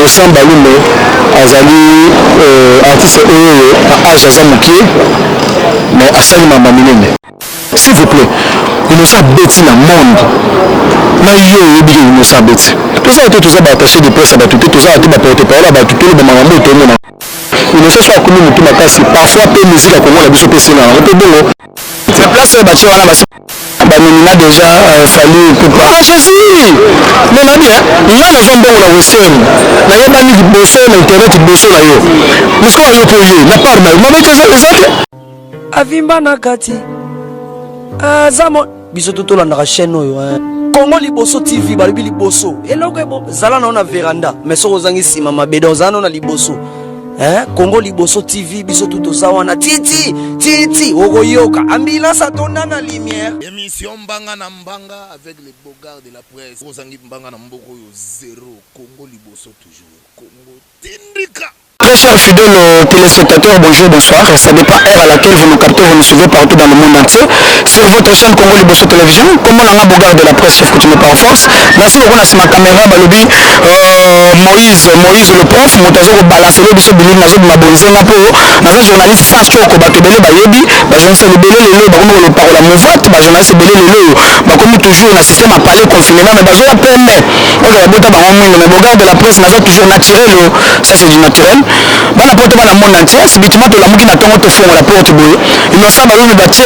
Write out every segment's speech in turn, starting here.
Innocent Balume azali artiste oyo à âge azamuki mais asali mama minene. S'il vous plaît, Innocent beti la monde. Na yo yebi Innocent beti. Tout ça tout ça attaché de presse à tout ça tout ba porte-parole à tout le maman to mona. Innocent soit comme mutu makasi parfois peu musique à Congo la biso pesi na on peut bongo. C'est place bati wana basi Banina déjà fallu que ah Jésus mais na bien il y a les hommes la western na yeba ni bosso na internet bosso na yo musko yo pour yo na part na moi ça avimba na kati azamo biso to la chaîne oyo Congo Liboso TV balobi liboso eloko ebo zala na veranda mais so ozangi sima mabedo zana na liboso Congo Liboso TV biso tuto zawana titi ogoyoka ambulance atonda na lumière émission mbanga na mbanga avec les bogards de la presse ozangi mbanga na mboko yo 0 Congo Liboso toujours Congo tindika. Très chers fidèles téléspectateurs, bonjour, bonsoir. Ça dépend l'heure à laquelle vous nous captez, vous nous suivez partout dans le monde entier. Sur votre chaîne Congo Liboso Télévision, comment on a bogard de la presse, chef coutumier par force. Merci beaucoup à ma caméra, Balobi, Moïse le prof, Moutazo, balancer le biso bilin, nazo, ma bonzenga po, nazo journaliste sans choco, batobele, bayebi, bajonse le belé, le bakomo le parole à mouvate, bajournaliste belé, le bakomi toujours un système à parler confinement, mais bazo la PME. Ok, la bota baramouine, mais bogard de la presse, nazo toujours naturel, ça c'est du naturel. Bana porte bana monde entier sibitima to la muki na tongo to fongo la porte boye Innocent Balume batie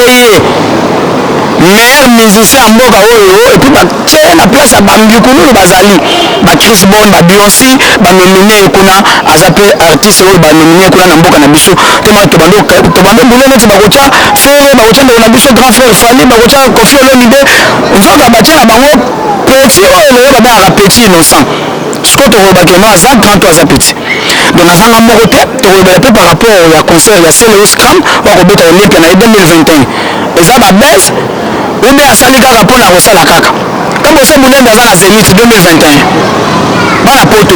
meilleur musicien mboka oyo et puis batie na place ba mbikulu bazali ba Chris Bon ba Beyoncé ba nominé kuna azape artiste oyo ba nominé kuna na mboka na biso to bando bulene ti bakotia fere bakotia na biso grand frère Fali bakotia Koffi Olomide nzoka batie na bango petit oyo ba petit Innocent Scott Robakeno aza grand to aza petit. Donc à un moment côté, tu regardes par rapport au concert il y a Célo Scrum, on regarde au Olympique en 2021. Et ça va baisse, ou bien à Salika rapport la Rosa la Kaka. Comme on sait mon nom dans la Zénith 2021. Dans la poto.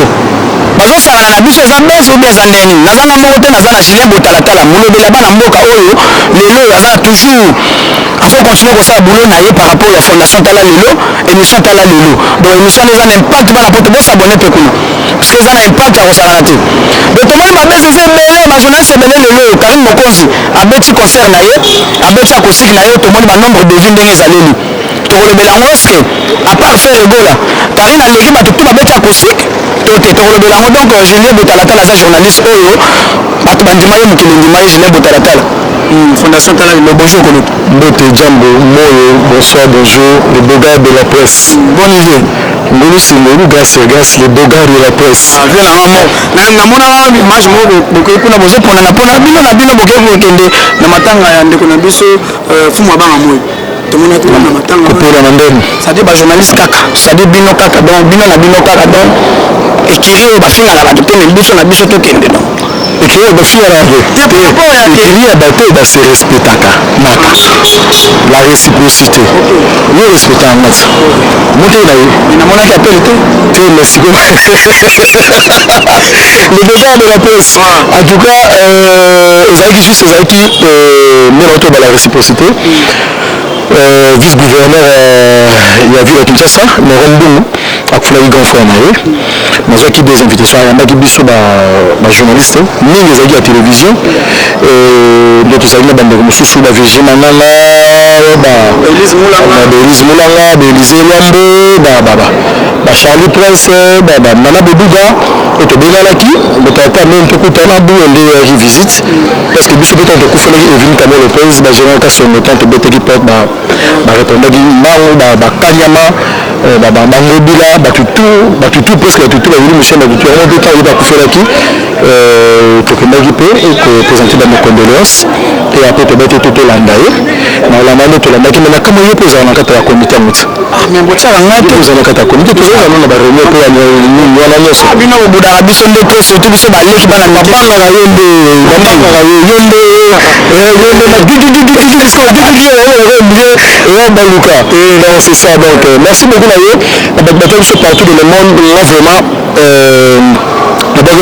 Bazo sala na biso za baisse ou bien za ndeni. Naza na mo côté naza na Julien Botalatala, mulo bela bana mboka oyo, lelo yaza toujours il faut continuer comme ça boulot naie par rapport à la fondation Tala Lelo, émission Tala Lelo. Donc émission les an impact va rapporter bon s'abonner peu kuna. Parce que les an impact à Rosalati. Donc tout le monde m'a baissé c'est belé, ma journaliste c'est belé Lelo, Karim Mokonzi, a beti concert naie, a beti acoustique naie, tout le monde m'a nombre de villes des allélu. Tout le monde est-ce que à part faire le gola, Karim a légué ma tout m'a beti acoustique, tout le monde donc Julien Botalatala sa journaliste oyo, batu bandima yo mukilindima Julien Botalatala. Fondation Tala Lelo, bonjour Konoto. Bote Djambo, Moyo, bonsoir, bonjour, les bogards de la presse. Bonne idée. Nous sommes les bogards de la presse. Viens là, maman. Image beaucoup pour la bozo pour na pona bino na bino beaucoup kende na matanga ya ndeko na biso fumwa banga moyo. Tout le monde est na matanga. Pour la mandenne. Ça dit ba journaliste kaka. Ça dit bino kaka donc bino na bino kaka donc ekiri ba finga na ba te biso na biso to kende donc. Et qui est le fil à la vie. Il y a battu dans ce respect la réciprocité. Nous respectons en masse. Montez là. Il y a mon qui appelle tout. Merci beaucoup. Le départ de la presse. En tout cas, Zaki juste Zaki, mais retour dans la réciprocité. Vice-gouverneur, il y a vu la Kinshasa, mais Rondou, à Foulaï Ganfoué, mais qui des invitations, il y a qui biso ma journaliste, ni les amis à la télévision, d'autres amis dans le sous la VG Manala, Élise Moulanga, Élise Lambo, Charlie Prince, Nana Bebouga, et tout bien là qui, le tata même beaucoup de temps, elle y visite, parce que biso peut-être que Koufoué est venu comme le prince, j'ai un cas sur le temps de Bété qui porte répondre Kanyama, Bangobila, Batutu, presque Batutu, monsieur Batutu, on peut parler d'Akoufoué pour que Nagui peut présenter dans nos condoléances et après peut être tout l'andaï. Mais la manette de la Nagui, mais comment il pose un cadre à comité. Ah, mais vous savez, on a posé un cadre à comité, tout ça, on a réuni pour la noce. Ah, bien, au bout d'un rabis, on est surtout sur la lèche, dans la mapanga, c'est ça, donc merci beaucoup Nayo. Partout dans le monde, vraiment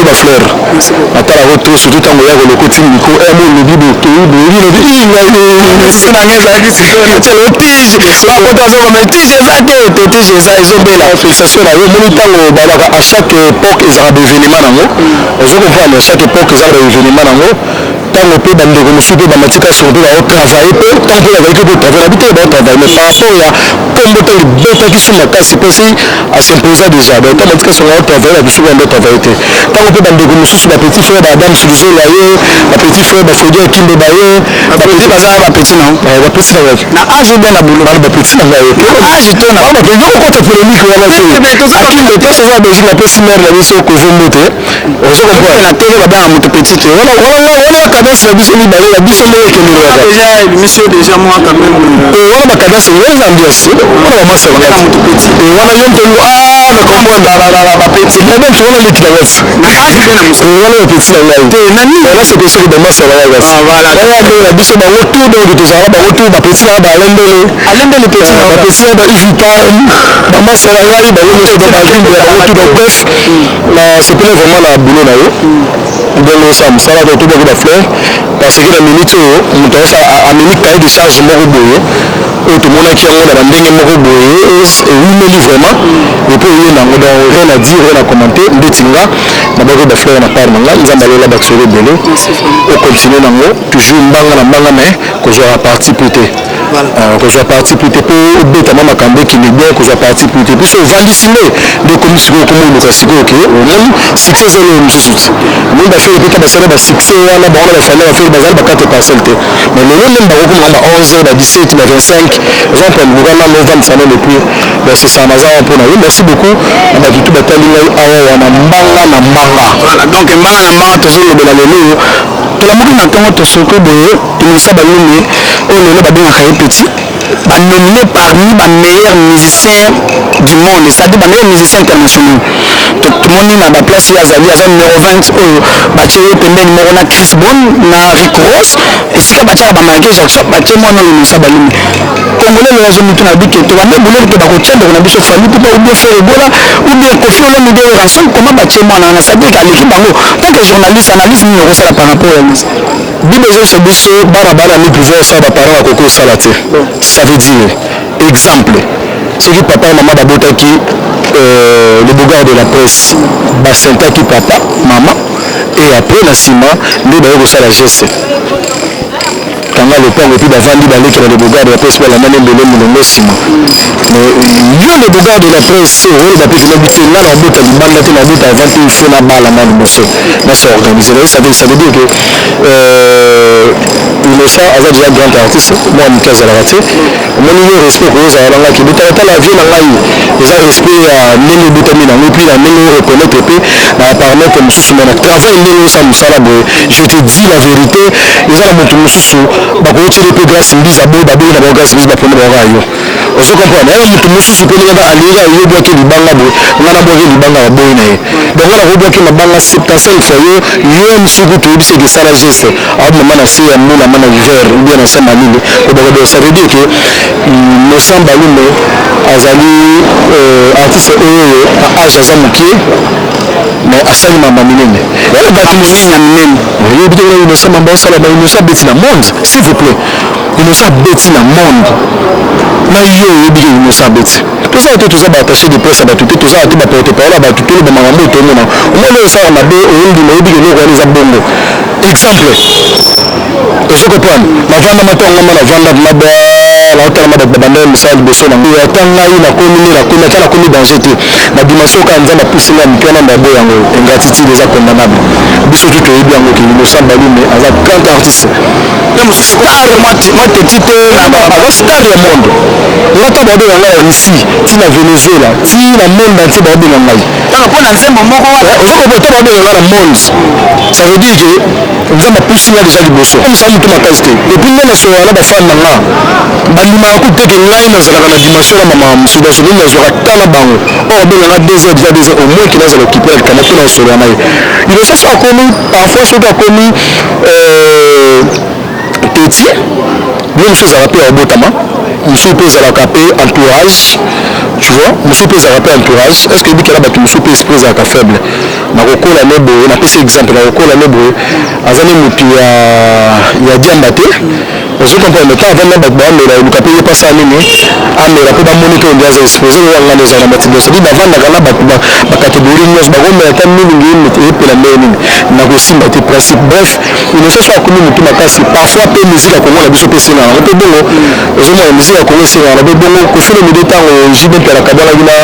ba fleur atala ko to surtout tango ya ko lokoti miko mo lobi bo to lobi c'est na ngeza ki sikona telo tige ba kota zo comme tige ça te tige ça ezobela fixation na yo moni tango balaka à chaque époque ezala ba événement nango ozo comprendre à chaque époque ezala ba événement nango tango pe bandeko mosusu pe bamatika sur mpe baotravaille mpe tango mpe bazalaki pe travaille nabi te baotravaille mais par rapport ya kombo ntango ebetaki so makasi mpesi asimposa déjà donc ntango batika songo aotravaille babisu bando travaille te ntango mpe bandeko mosusu bapetit frère baadam sulizola ye bapetit frère bafodi akimbe baye bapetit bazala bapetit na bapetit na yaki na age ou bien na boulot bana bapetit na ngai age to na bapetit okota polémique wana te akimbe te soza belgique napesi mare na biso kovombo te ozo comprendre na tv babanga moto petit te wana bakadase na biso mibale na biso moko ekendeleaka déjà émission déjà moi quand même wana bakadase wana ambiance wana bamasa wana wana yo ntolu na bapeti même wana leki na wef wana bapeti na ngai wana sepesoko bamasa wayakasi wana na biso bango tu donc tozala bango tu bapeti na balendele bapeti na baivita bamasa na ngai bango nyonso do bavimbe ya bango tu donc bref na sepele vraiment na boulot na yo ndenge osala mosala to tobaki bafleur parce que na minute oyo moto amemi cahier de charge moko boye oyo tomonaki yango na bandenge moko boye ewimeli vraiment epo oye nango donc rien à dire rien à commenter ndeti nga nabaki bafleur na part na nga nzambe alola bato solo ebele ocontinue nango toujours mbanga na mbanga mais kozwaka parti po te kozwa parti po te mpo obetama makambo ekende bien kozwa parti po te biso ovandisi nde nde okomi sikoyo komoluka sikoyo ke omoni succès ezoloyo mosusu ti omoni bafere mpeka basala basuccès wana bango na bafamile bafere bazali bakate parcelle te mais lelo ndenge bakokomaka ba 11 ba 17 ba 25 exemple luka na novembre fana depuis basesana naza wa mpona yo merci beaucoup na bato tu batali ngai awa wana mbanga na mbanga donc mbanga na mbanga tozolobela lelo tolamoki na ntongo tosoki boye inisa balumi oyo lelo babengaka ye petit banominé parmi bameilleurs musiciens du monde c'est-à-dire bameilleurs musiciens internationaux tomoni na baplace oyo azali aza numéro 20 oyo batie ye pembeni moko na Chris Brown na Rick Ross esika batiaka bamarke jackson batie mwana oyo inisa balumi congolais lelo azomituna bike tobande boleli mpe bakotia ndeko na biso fali mpe ou bien fere ebola ou bien kofi olomide ransom comment batie mwana wana c'est-à-dire aleki bango tant que journaliste analyse nini okosala par rapport ya lisa bible ezolosa biso bana mi pouvoir osala baparent bakoki osala te ça veut dire exemple soki papa et maman babotaki le bogard de la presse basentaki papa mama et après na nsima nde baye kosala geste kanga lopango epuis bavandi balekela le bogard de la presse balandani mbele molongo nsima yo le bogard de la presse oyo bapesi na biti nga na obota libanda te na obota avant te ifo na bala na liboso nase organise ça veut dire que innocent aza déjà grand artiste mwa moke azalaka te omoni yo respect koyozala na ngai kebutaka tala vie na ngai eza respect ya ndenge ebutami nango epuis na ndenge oreconnaître mpe na baparametre mosusu me na travail ndenge osala mosala boye je te dis la vérité eza na moto mosusu bakoyoteli mpe grâce mbisa boye babengi na bao grâce mbisa bapone baoka yo ozo comprendre eza moto mosusu mpe ndenge alingaka yobwaki libanga boye nga nabwaki libanga baboyi na ye donc wana kobwaki mabanga 75 fois yo misuku toyebi seke esala geste aomama na se ya mbula mana hiver ou bien na se malili kobaka ça veut dire que Innocent Balume azali artiste oyo na age aza mokie mais asali mamba minene bato mosusu na minene oyebi te Innocent mamba osala ba Innocent abeti na monde s'il vous plaît Innocent abeti na monde na yo oyebi ke Innocent abeti tozala te toza baattaché de presse ya bato te tozala te baporte parole ya bato te loba makambo oyo tomona omona oyo osala mabe oyondima oyebi ke eloko wana eza bongo exemple ozo comprendre navandama ntango ngama navandama mabala otalama bato babandaki mosala liboso nango ata ngai nakomi ata nakomi danger te na dimension kaka nzambe apusinga mike wana ndabo yango ingratitude eza condamnable biso tu toyebi yango ke Innocent Balume aza grand artiste star mwa teti te aza star ya monde nga ta baobenga ngai russie ti na venezuela ti na monde entier baobenga ngai mpona nzembo moko ozokopo ta baobenga ngai na monde ça veut dire que nzambe apusinga déjà liboso omosala moto makasi te epuis ngai nasolaka na bafane na nga bandimaka ku teke ngai nazalaka na dimension na mama mosusu soki nazwaka ta na bango or babenganga 2 heures déjà 2 heures au moins ke nazala occupé ya likama mpe nasolola na ye liboso so akomi parfois soki akomi teti ye mosusu ezalaka mpe ya obotama mosusu mpe ezalaka mpe entourage tu vois mosusu mpe ezalaka mpe entourage est ce que ebikela bato mosusu mpe esprit ezalaka faible nakokola nebo na pesa exemple nakokola nebo azali mutu ya diamba te ozo comprendre ta avant na ba mera luka pe pas ça nini amera pe ba monito ndia za exposé wanga neza na matibio so ba vanda kana ba catégorie nyos ba gomera ta nini ngi e pela nini na ko simba te principe bref il se soit connu mutu makasi parfois pe musique ko ngona biso pe sina na pe bongo ozo mo musique ko ngona sina na pe bongo ko fele mi de temps jibe pela kabala gina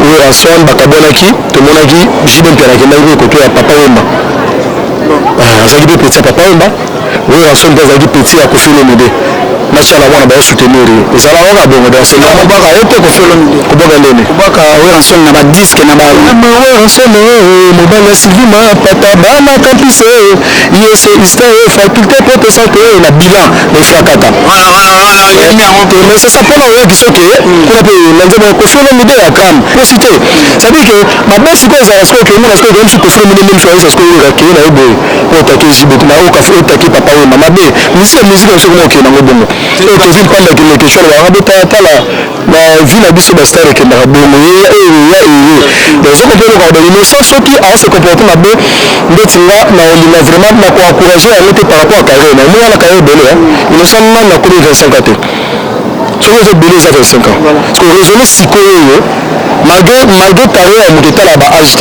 wera son bakabona ki to monaki jibe pela kenda ko to ya papa wemba azali pe petit papa wemba wera son azali petit ya ko fele mi de machala wana ba soutenir ezala wana bongo dans ce moment baka ete ko fele mi de ko boga ndene baka wera son na ba disque na ba wera son mobile silima pata bana campus yese ista faculté pour santé na bilan na fakata mais ça s'appelle on a dit que kuna pe nanzema ko fele mi de ya kam posité ça dit que ma basi ko za sko ke mona sko dem ko fele mi de même chose ça sko ka ke na ebo ko ta ke jibe na o ka fele ta ke papa we mama be musique so mo ke na ngobongo et to vin panda ke le question wa rabota tala na vina biso ba star ke na bongo ya donc on peut le regarder innocent ceux qui a se comporter na be ndetinga na olinga vraiment na ko encourager à mettre par rapport à carrière na mo na carrière bele innocent na ko 25 ans ce que c'est belé ça fait 5 ans parce que raisonner sikoyo malgré carrière mo tala ba âge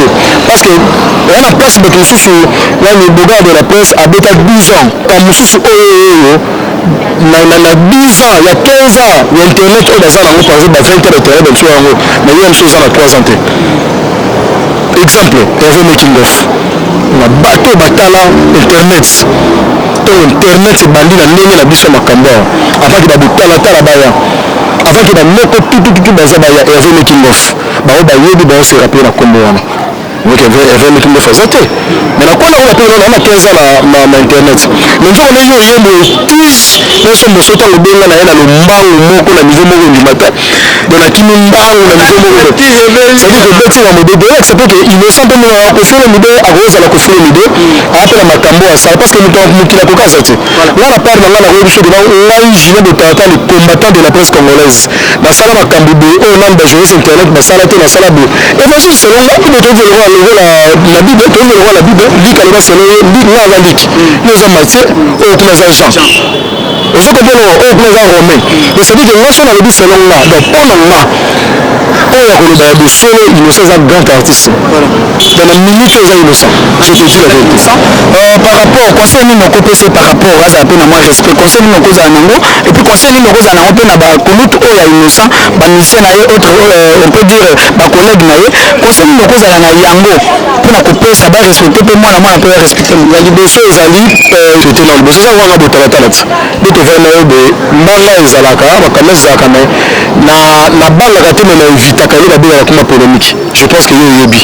parce que on a place de sous là le boga de la presse a beta 10 ans comme sous na 10 ans il y a 15 ans l'internet au bazar on par exemple 20 heures de terrain dans soir mais il y a une chose à 3 ans exemple Hervé making of na bato batala internet c'est bandi na ndenge na biso makambo avant que babutala tala baya avant que bamoko tout baza baya Hervé making of bao bayebi bao se rappeler na kombo wana donc Hervé making of azate mais na kona on appelle on a 15 ans na internet mais nzo na yo yembo tis na so mo sota ngobenga na yana lo mbangu moko na niveau moko ndimata de la kimi mbangu na niveau moko c'est dire que beti na modede c'est pour que innocent de na ko fele mide a rosa la ko fele mide a apela makambo a ça parce que mutu la kokasa te wana part na ngana ko biso de ngai jine de tata le combattant de la presse congolaise na sala makambo be o namba journaliste internet na sala te na sala be et voici selon la ko to velo la bible to velo la bible lika le selon lik na za lik nous sommes Matthieu o kuma za Jean ozo ko velo o kuma za Romain et c'est dire que non seulement le selon là donc pour là oyo akoloba ya bosolo innocent eza grand artiste dans la minute eza innocent je te dis la vérité par rapport conseil nini okopesa par rapport azala mpe na mwa respect conseil nini okozala nango et puis conseil nini okozala nango mpe na bakonute oyo ya innocent bamusicien na ye autre on peut dire bacollègue na ye conseil nini okozala na yango mpona kopesa barespecte mpe mwana mpe barespecte ya liboso ezali tete na liboso eza wanga botalatala ti nde tovana oyo boye mbanga ezalaka makambo ezalaka na bangaka te me na evitaka ye babengaka kuma polémique je pense que yo oyebi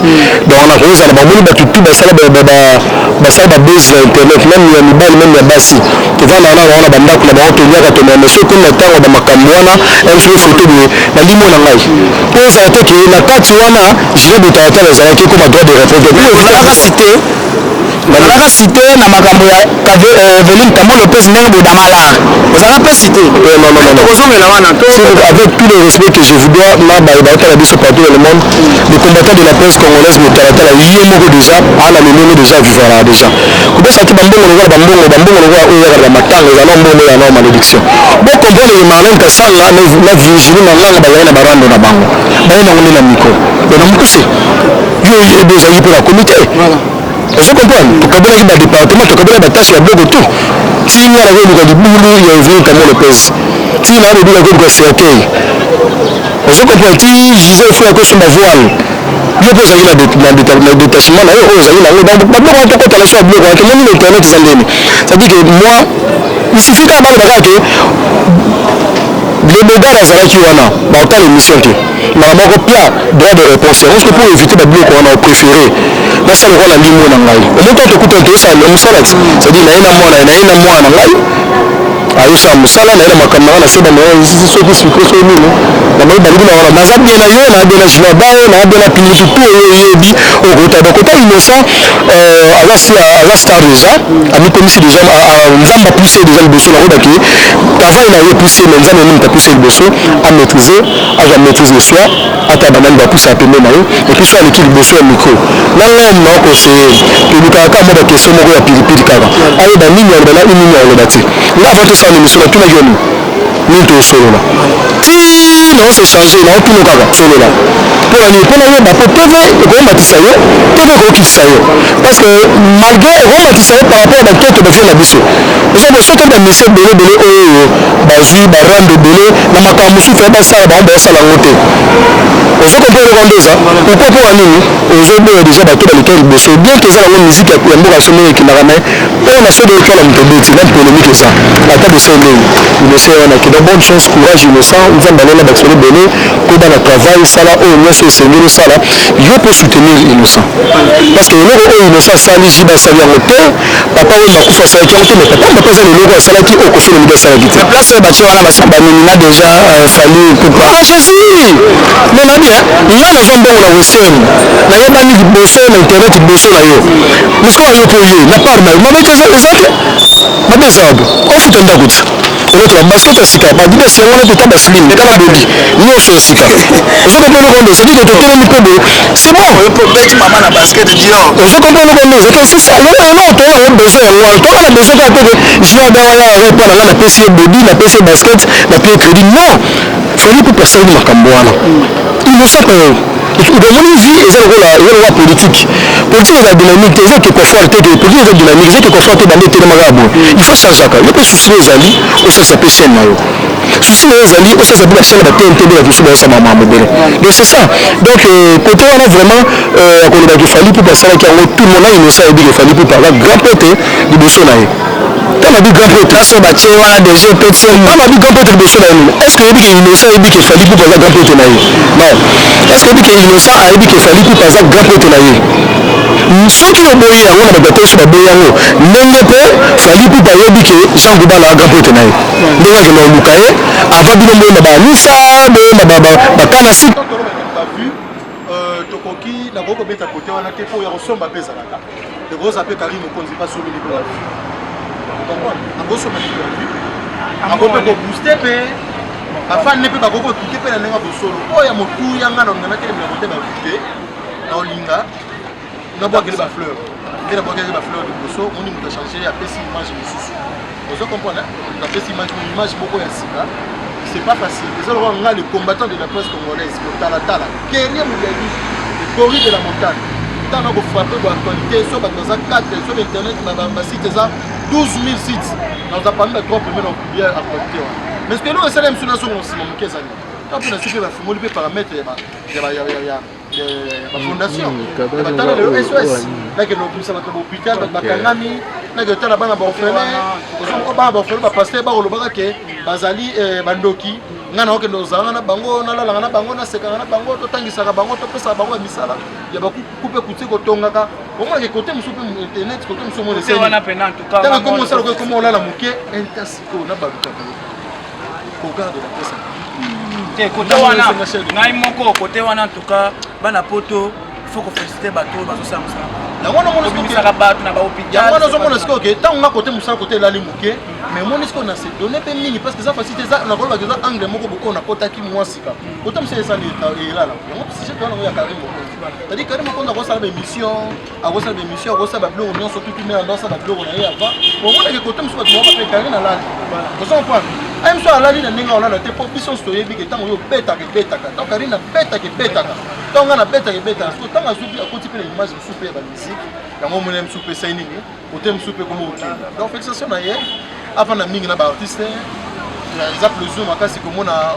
donc na kozala bamoni bato tu basala babase ya internet même ya mibali même ya basi tovanda wana wana bandako na bango toliaka tomeme so komi na ntango bamakambo wana mso foto boye na limo na ngai po ezala te ke na kati wana jile botalatala ezalaki koma droit de réponse ozalaka cité na makambo ya Veline Tambo Lopez ndenge bodamala ozalaka mpe cité ozongela wana avec tout le respect que je vous dois na baotala biso partout dans le monde le combattant de la presse congolaise botalatala ye moko déjà ana lelenge déjà vivara déjà kobosaki bambongo lokola bambongo lokola oyo yakaka matanga ezala mbongo ya nao malédiction bo comprendre que Marlène Kasanga na Virginie Malanga bazali na barando na bango baye nango nde na micro na mokuse yo oyebi ozali mpe na komite ozo comprendre tokabelaki badépartement tokabelaki batashe ya biloko tout tinga na koyeluka libulu ya Veline Tambo Lopez tina alobi na koyeluka cercueil ozo comprendre ti Gisèle fo ya kosomba voile yo mpe ozali na détachement na yo oyo ozali nango babiloko wana tokota na so ya biloko wana tomoni na internet eza ndeni c'est-à-dire que moi il suffit kaka balobaka ke le bogar azalaki wana baotala émission te maka moko pia droit de réponse yango soki pour éviter babiloko wana opréféré nasala lokola limo na ngai omoto tokuta toyosala mosala ti c'est-à-dire naye na mwana na ngai ayosala mosala na ye na makambo na se bamaici soki siko so nini namoi balingi na wana naza bien na yo na bien na junior bao na bien na pilipi po oyo oyebi okota bakota innocent aza star déjà amikomisi déjà nzambe apuse déjà liboso na oyebaki travail na ye puse mais nzambe nini tapuse liboso amaîtrise aza maîtrise le soir ata banani bapusa pembe na ye epuis so aleki liboso ya micro nanga na okoseye tolukaka kaka mwa bakestion moko ya pilipili kaka ayeba nini alobela nini aloba te nga avant tosala émission natunaki yo nini tosolola ti naose change naotuna kaka solola mpona nini mpona yeba po tv ekomatisa yo tv ekokitisa yo parce que malgré ekomatisa yo par rapport à bakete bafie na biso osobo soki bamisie ebele oyo bazwi barande ebele na makambo mosusu basala bango baosala yango te ozokomprendre eloko nde eza pourkoi mpona nini ozoboya déjà bato baleka liboso bien ke eza nango musike ya mboka somo ekendaka me mpona soki otwala moto obeti na polémique eza ata beso ndeni innocent wana keda bonne chance courage innocent nzambe alona batisolo ebele koba na travail sala oyo nyonso esengeli osala yo mpo soutenir innocent parce que eloko oyo innocent asali jiba asali yango te papa oyo makufa asalaki yango te mais papa papa eza leloko asalaki oyo kofi lomingi asalaki te place oyo batie wana bamemina déjà fali pourquoi jésus mais na bien nga nazwa mbongo na western nayebani liboso na internet liboso na yo mosuko na yo mpo ye na part na yo mabe te eza te mabe eza abo ofuta ndako ti eloko ya basket ya sika badibesi yango wana tota baslim ekala boli nyonso ya sika ozokomprendre eloko nde cedi de totelemi mpe boye c'est bon beti mama na basket dior ozokomprendre eloko nde ezaki osisa eloko toza yango besoin yango wana toza na besoin kaka teke junior gawa ya ari mpo na nga napesi ye bodi napesi ye basket napesi ye crédit non fali mpe personne makambo wana innocent omoni vie eza lokola politique eza dynamique te eza ekofoire te politique eza dynamique eza ekofoire te bande etelemaka ya boye il faut chansaka yo mpe susi oyo ezali osalisa mpe chaîne na yo susi na yo ezali osalisa mpe bachaîne ya batnt nde babiso bayosama mama mobele donc c'est ça donc côté wana vraiment akolobaki fali mpe basalaki yango tout le monde na innocent ayebiki fali mpe aza grand pote liboso na ye tana bi grand pote place oyo batie wana déjà opeti tana bi grand pote liboso na ye est ce que oyebiki innocent ayebiki fali mpe aza grand pote na ye non est ce que oyebiki innocent ayebiki fali mpe aza grand pote na ye soki oboyi yango na bato oso baboyi yango ndenge mpe fali mpe ayebi ke jean gubala aza grand pote na ye ndenge akende oluka ye avant bino boyemba banisa boyemba bakana si tokoki nakoki kobeta kote wana te mpo ya kosomba mpe ezalaka ekoza mpe kari mokonzi basomi likolo ya vi akosomba likolo ya vi ako mpe kobooste mpe bafane mpe bakoki kotuke mpe na ndenge ya bosolo oyo ya motuya nga na olingana telemela kote bavite na olinga nabwakeli bafleur nde nabwakeli bafleur liboso moni moto achange apesi image mosusu ozo comprendre apesi image moko ya sika c'est pas facile. C'est là le combattant de la presse congolaise, le Talatala, guerrier Mouyali, le gorille de la montagne. Tant qu'on frappe l'actualité, sur dans 4, sur internet, dans un site, 12 000 sites. Dans un parmi de 3 premiers dans le à actualité. Mais ce que nous, c'est la même chose sur mon Kézani. Quand on a su que la fumée paramètres, il y a la fondation, le SOS. Là, que nous sommes à l'hôpital, Bakangami, là, que tu as la banque à Borfelin, on passer par le Baraké, Bazali, Bandoki, Nana, que nous avons un bango, Nala, bango, Sekana, bango, Tangisa, bango, Topesa, bango, Misala, il y a beaucoup coupé, coupé, Tonga. Au moins, les côtés, nous sommes internet, côté, nous sommes les scènes. T'as commencé à comment on a la moquée, Intasico, n'a pas le regard de la presse. Côté wana ngai moko côté wana en tout cas bana poto faut que féliciter bato bazo ça yango na monosiko saka bato na ba hôpital yango na zo monosiko ke tant nga côté musala côté la limuke mais monosiko na se donner pe mingi parce que ça facilite ça na koloba que ça angle moko boko na kotaki mwasika côté musala ça et là yango si je dois ya Karim moko c'est-à-dire Karim moko na ko sala émission a ko sala émission ko sala blog on surtout tout mais dans ça blog na ya avant bon on a que côté musala ko pa Karim na là ko ça point même soit la ligne ninga on a te position stoyebi que tant yo beta que beta tant Karim na beta que beta tant on a beta que beta tant a soupi à côté de l'image soupe ya musique yango mona soupe ça nini côté soupe comme OK donc félicitations na hier avant na mingi na ba artiste ils appellent zoom akasi comme na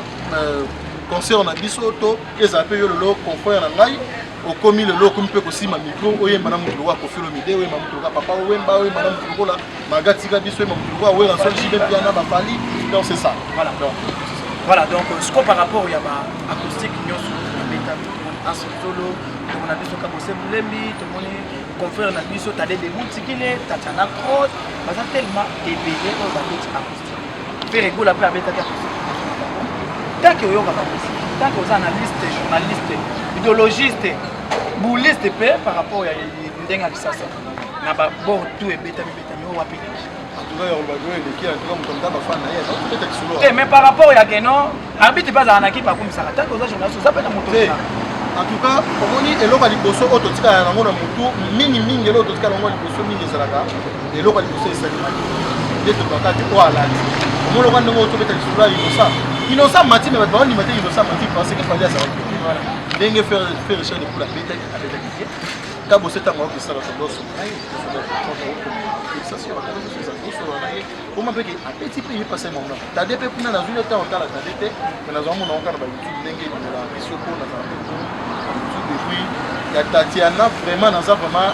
concert na biso to les appellent yo le confrère na ngai okomi le loko mpe kosima micro oyemba na mutu wa kofilo mide oyemba mutu ka papa oyemba oyemba na mutu la magati ka biso oyemba mutu wa oyemba sol jibe piana ba fali donc c'est ça voilà donc ce qu'on par rapport ya ba acoustique nyoso beta en solo on a biso ka bosé mulembi to moni confrère na biso ta de boutikile ta tana cross baza tellement débélé au ba acoustique fait rigolo après avec ta tant que yoga tant que aux analystes journalistes idéologistes bouliste par rapport à ndenga kisasa na ba bord tout et beta au wapi mais par rapport à Geno arbitre pas en équipe par comme ça tant que aux journalistes ça peut être moto en tout cas omoni eloko liboso oto tika ya ngona mutu mingi eloko tika ngona liboso mingi ezalaka eloko liboso esalimaki yeto bakati ko alali omolo kwa ndongo to beta lisula innocent mati mais ba ni mati innocent mati parce que fallait ça voilà ndenge faire recherche pour la beta avec la kié ka bosse tango ko sala toboso comment peut que un petit peu il passe mon nom ta DP kuna na zule ta otala ta DP mais na zo mon nom kana ba YouTube ndenge na biso ko na depuis il y a Tatiana vraiment dans ça vraiment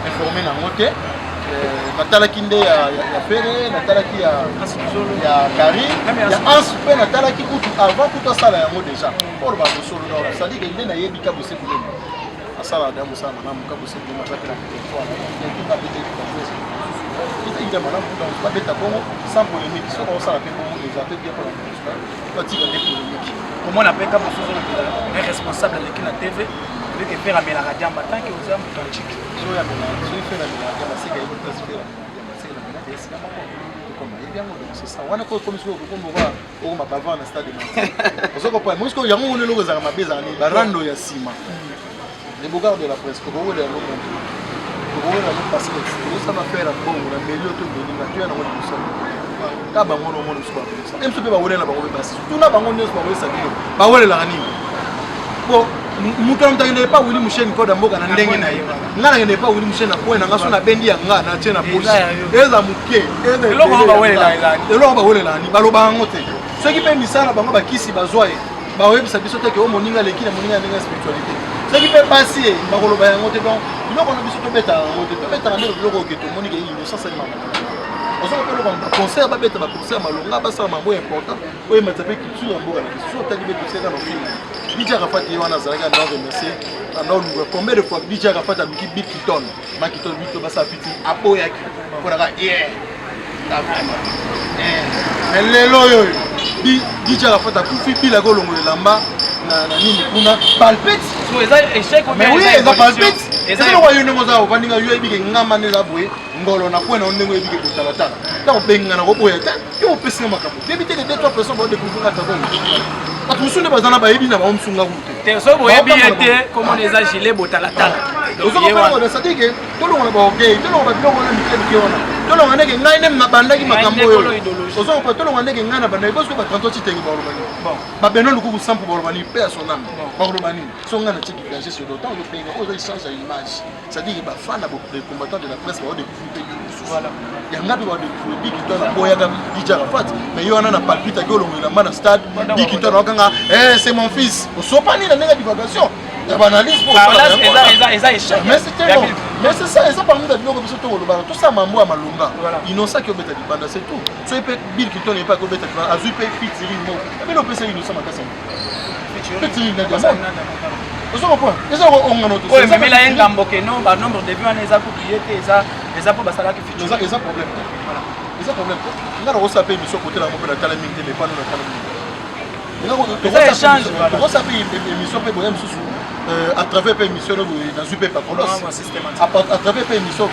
informé na moté natala kinde ya Pere natala ki ya Kari ya Anspe natala ki kutu avant kutu sala ya mo déjà pour ba solo na ça dit que ndena yebi ka bosse pour lui asala da mo sana na mo ka bosse pour moi la fois il y a pas peut-être il y a madame dans pas beta bongo sans polémique so on sala pe bongo les appels bien pour la pas tika des polémiques comment on appelle ka bosse un responsable de la TV lui qui fait la radio en tant que aux hommes politiques so ya mena so fait la radio c'est que il peut se faire c'est la radio c'est pas comme il bien c'est ça wana ko comme so ko mo ba o ma bava na stade de so ko pa mo ko yango ne logo za ma beza ni barando ya sima les bogards de la presse ko wo de lo mo ko wo na lo parce que ça va faire un bon na melio to de na tu na mo ko so ka ba ngono mo so ko ça em so pe ba wo na ba ko be basi tu na ba ngono so ba wo sa bino ba wo le la ni bon mutam tangene pa wuli musheni ko da mboka na ndenge na yo ngana ngene pa wuli musheni na ko na ngaso na bendi ya nga na tena posi eza muke eza eloko ba wele la ni baloba ngote ceux qui paient misala bango bakisi bazwa ba webisa biso te ke o moninga leki na moninga ndenge spiritualité ceux qui paient passer ba koloba ya ngote donc biloko na biso to beta ngote to beta na biloko ke to moninga innocence ni mama on s'en rappelle comme concert ba beta ba concert malonga ba sa mambo important oye matape culture ya mboka na biso to tali beta seka na film DJ Rafat Yohana Zaraga n'a remercié. Alors combien de fois DJ Rafat a mis Big Kiton, Makiton Bito Bassa Fiti, Apoyak, pour la yeah. Mais les loyaux, DJ Rafat a tout fait la golongo de lamba, na nini kuna palpite. So ils ont échec mais oui, ils ont palpite. Et c'est le royaume moza au vandinga yue bige ngama ne la boye, ngolo na kwena ondengo bige kotalata. Donc benga na roboya ta, yo pesi makambo. Débiter les 2-3 personnes vont découvrir ta bombe. Attention ne bazana ba yebi na ba omsunga kuté. Te so boye bi été comment les a gilet botalata. Donc on ça dit que tout le monde ba OK, tout le monde ba biloko na mikele kiona. Tout le monde ndenge ngai nem na bandaki makambo yo. Ozo pa tout le monde ndenge ngai na bandaki parce que ba kanto titengi ba robani. Bon, ba beno luku sample ba robani pe à son âme. Ba robani. So ngana tiki danger sur d'autant le pays ozo change l'image. Ça dit que ba fan na les combattants de la presse ba découvrir voilà. Il y a un peu de produits qui donnent à Boyaga DJ Rafat, mais il y en a un palpite à Golo, il a un stade, qui donne à c'est mon fils. On ne sait pas ni la divagation. Il y a banalise pour ça. Mais c'était bon. Mais c'est ça, et ça parmi les blocs, tout ça, Mambo à Malunga. Ils n'ont ça qui ont été dit, c'est tout. Soit Bill Clinton n'est pas compétent, Azupe, Fitiri, mais non, c'est une somme à casser. Fitiri, n'est pas ça. Oui, mais là, il y a un nombre de vues en les appropriétés, les appropriétés, ça qui fait. C'est un problème. C'est un problème. Il y a un rosapé, il faut côté la mobile, la talamine, les panneaux, la talamine. Il y a un échange. Le rosapé, émission, à travers l'émission, dans une paix, à travers l'émission,